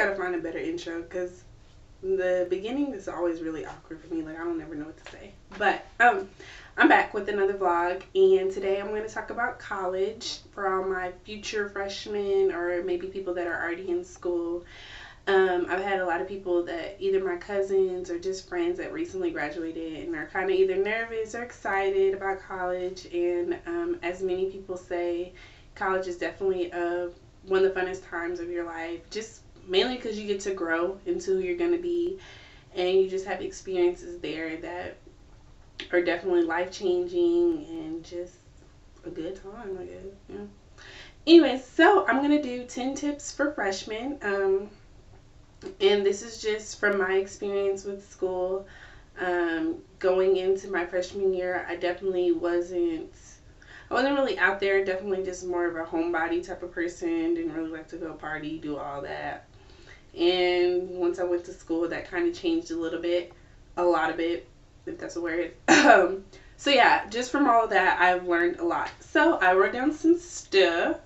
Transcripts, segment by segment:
gotta find a better intro because the beginning is always really awkward for me. Like, I don't ever know what to say. But I'm back with another vlog, and today I'm going to talk about college for all my future freshmen or maybe people that are already in school. I've had a lot of people that either my cousins or just friends that recently graduated and are kind of either nervous or excited about college. And as many people say, college is definitely one of the funnest times of your life, just mainly because you get to grow into who you're going to be, and you just have experiences there that are definitely life-changing and just a good time, I guess. Yeah. Anyway, so I'm going to do 10 tips for freshmen. And this is just from my experience with school. Going into my freshman year, I definitely wasn't really out there. Definitely just more of a homebody type of person. Didn't really like to go party, do all that. And once I went to school, that kind of changed a little bit. A lot of it, if that's a word. So yeah, just from all of that, I've learned a lot. So I wrote down some stuff.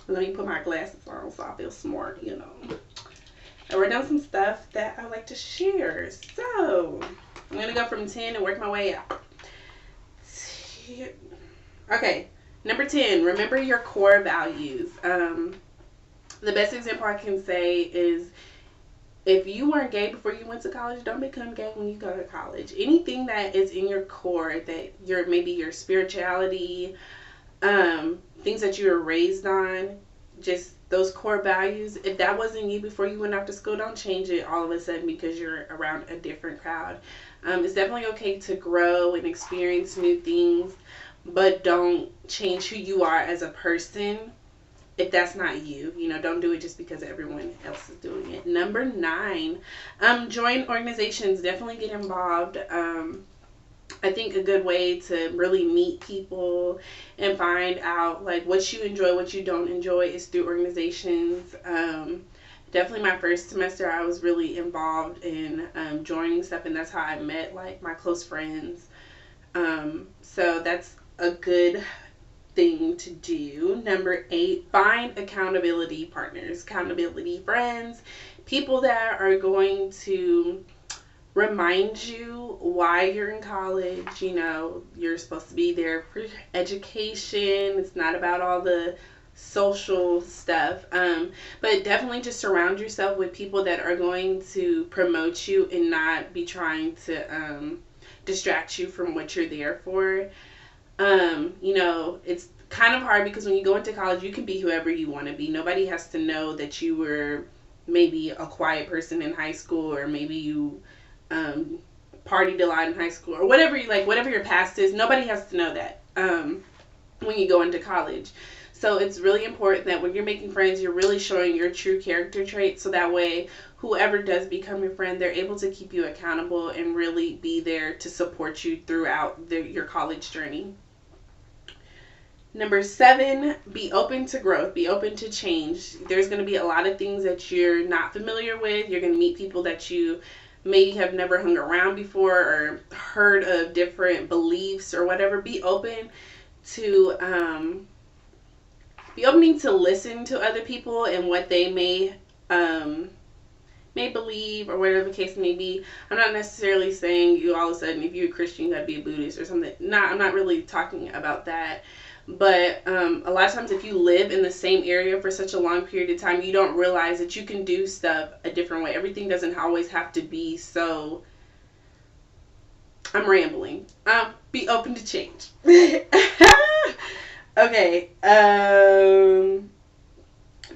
Let me put my glasses on so I feel smart, you know. I wrote down some stuff that I like to share. So I'm going to go from 10 and work my way up. Okay, number 10, remember your core values. The best example I can say is, if you weren't gay before you went to college, don't become gay when you go to college. Anything that is in your core, that maybe your spirituality, things that you were raised on, just those core values, if that wasn't you before you went off to school, don't change it all of a sudden because you're around a different crowd. It's definitely okay to grow and experience new things, but don't change who you are as a person if that's not you. You know, don't do it just because everyone else is doing it. Number 9, join organizations. Definitely get involved. I think a good way to really meet people and find out like what you enjoy, what you don't enjoy is through organizations. Definitely my first semester I was really involved in joining stuff, and that's how I met like my close friends. So that's a good thing to do. Number 8, find accountability partners, accountability friends, people that are going to remind you why you're in college. You know, you're supposed to be there for education. It's not about all the social stuff. But definitely just surround yourself with people that are going to promote you and not be trying to distract you from what you're there for. You know, it's kind of hard because when you go into college, you can be whoever you want to be. Nobody has to know that you were maybe a quiet person in high school, or maybe you partied a lot in high school, or whatever your past is. Nobody has to know that when you go into college. So it's really important that when you're making friends, you're really showing your true character traits, so that way whoever does become your friend, they're able to keep you accountable and really be there to support you throughout your college journey. Number 7, be open to growth, be open to change. There's going to be a lot of things that you're not familiar with. You're going to meet people that you maybe have never hung around before or heard of different beliefs or whatever. Be open to listen to other people and what they may believe, or whatever the case may be. I'm not necessarily saying you all of a sudden, if you're a Christian, you gotta be a Buddhist or something. I'm not really talking about that. But a lot of times if you live in the same area for such a long period of time, you don't realize that you can do stuff a different way. Everything doesn't always have to be so... I'm rambling. Be open to change. Okay.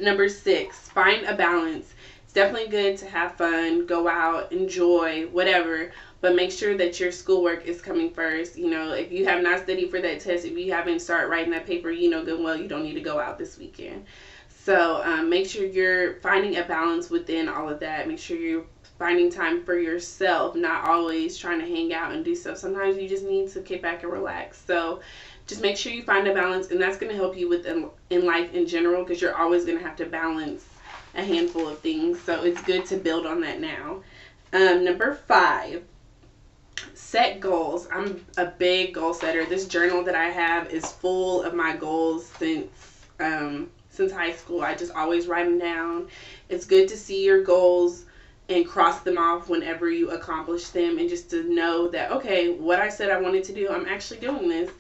Number 6, find a balance. It's definitely good to have fun, go out, enjoy, whatever, but make sure that your schoolwork is coming first. You know, if you have not studied for that test, if you haven't started writing that paper, you know good and well you don't need to go out this weekend. So make sure you're finding a balance within all of that. Make sure you're finding time for yourself, not always trying to hang out and do stuff. Sometimes you just need to kick back and relax. So just make sure you find a balance, and that's going to help you with in life in general, because you're always going to have to balance a handful of things. So it's good to build on that now. Number 5, set goals. I'm a big goal setter. This journal that I have is full of my goals since since high school. I just always write them down. It's good to see your goals and cross them off whenever you accomplish them, and just to know that, okay, what I said I wanted to do, I'm actually doing this.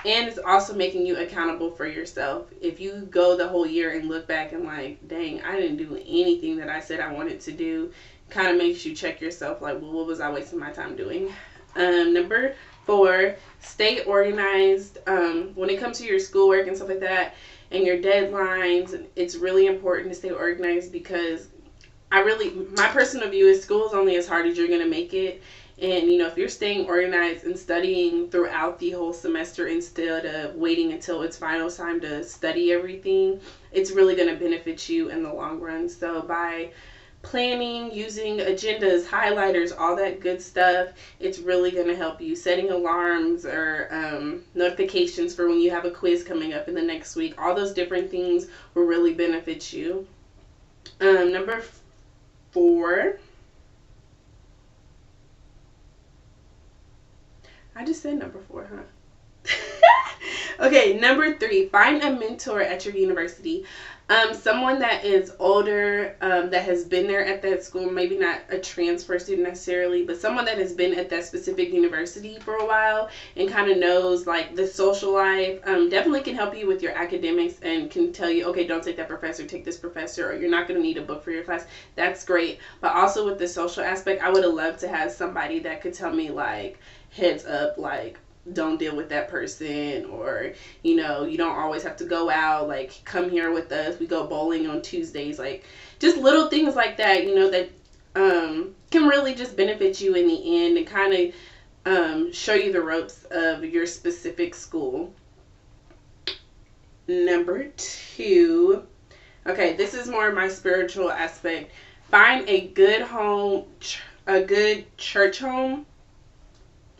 And it's also making you accountable for yourself. If you go the whole year and look back and like, dang, I didn't do anything that I said I wanted to do, kind of makes you check yourself like, well, what was I wasting my time doing? Number 4, stay organized. When it comes to your schoolwork and stuff like that and your deadlines, it's really important to stay organized, because my personal view is school is only as hard as you're going to make it. And, if you're staying organized and studying throughout the whole semester instead of waiting until it's final time to study everything, it's really going to benefit you in the long run. So by planning, using agendas, highlighters, all that good stuff, it's really going to help you. Setting alarms or notifications for when you have a quiz coming up in the next week, all those different things will really benefit you. Number 4. I just said number 4, huh? Okay, number 3, find a mentor at your university. Someone that is older, that has been there at that school, maybe not a transfer student necessarily, but someone that has been at that specific university for a while and kind of knows like the social life, definitely can help you with your academics and can tell you, okay, don't take that professor, take this professor, or you're not going to need a book for your class. That's great. But also with the social aspect, I would have loved to have somebody that could tell me like, heads up, like, don't deal with that person, or you don't always have to go out, like come here with us, we go bowling on Tuesdays, like just little things like that, that can really just benefit you in the end and kind of show you the ropes of your specific school. Number 2, okay, this is more my spiritual aspect. Find a good home, a good church home.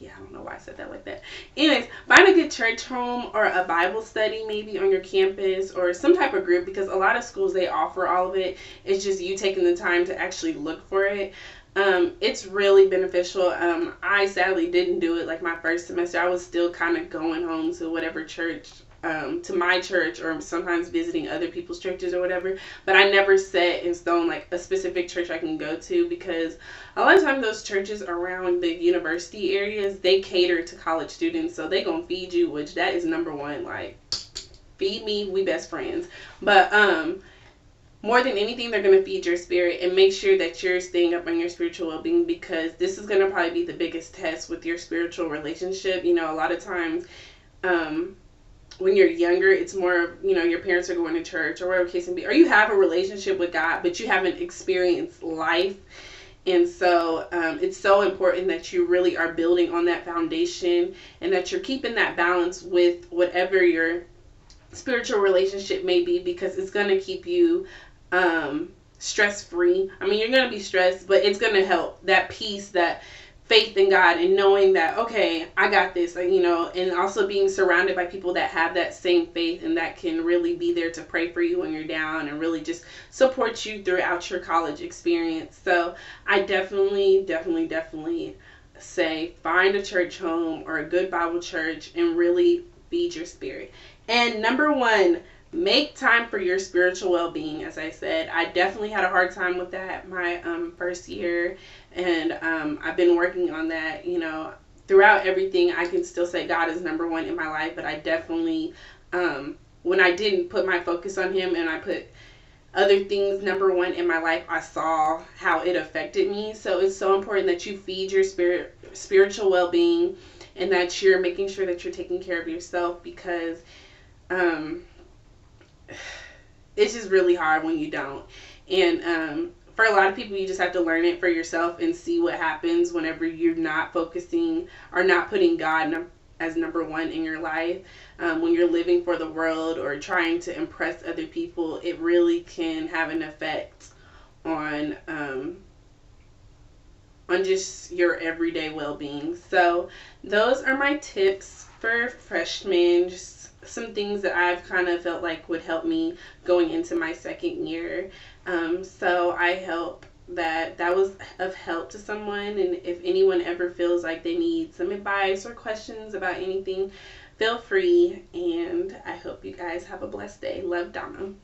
Yeah, I don't know why I said that like that. Anyways, find a good church home or a Bible study maybe on your campus, or some type of group, because a lot of schools, they offer all of it. It's just you taking the time to actually look for it. It's really beneficial. I sadly didn't do it like my first semester. I was still kind of going home to whatever church, to my church, or sometimes visiting other people's churches or whatever, but I never set in stone like a specific church I can go to, because a lot of times those churches around the university areas, they cater to college students, so they gonna feed you, which that is number 1, like feed me, we best friends. But more than anything, they're gonna feed your spirit and make sure that you're staying up on your spiritual well-being, because this is gonna probably be the biggest test with your spiritual relationship. A lot of times when you're younger, it's more of, your parents are going to church or whatever case may be, or you have a relationship with God, but you haven't experienced life. And so it's so important that you really are building on that foundation, and that you're keeping that balance with whatever your spiritual relationship may be, because it's going to keep you stress-free. I mean, you're going to be stressed, but it's going to help that peace, that faith in God, and knowing that, okay, I got this, and also being surrounded by people that have that same faith and that can really be there to pray for you when you're down and really just support you throughout your college experience. So I definitely say find a church home or a good Bible church and really feed your spirit. And number 1, make time for your spiritual well-being. As I said, I definitely had a hard time with that my first year, and I've been working on that. Throughout everything, I can still say God is number 1 in my life, but I definitely, when I didn't put my focus on Him and I put other things number 1 in my life, I saw how it affected me. So it's so important that you feed your spiritual well-being, and that you're making sure that you're taking care of yourself, because it's just really hard when you don't. And for a lot of people, you just have to learn it for yourself and see what happens whenever you're not focusing or not putting God as number 1 in your life. When you're living for the world or trying to impress other people, it really can have an effect on just your everyday well-being. So those are my tips for freshmen, just some things that I've kind of felt like would help me going into my second year. So I hope that was of help to someone. And if anyone ever feels like they need some advice or questions about anything, feel free. And I hope you guys have a blessed day. Love, Domma.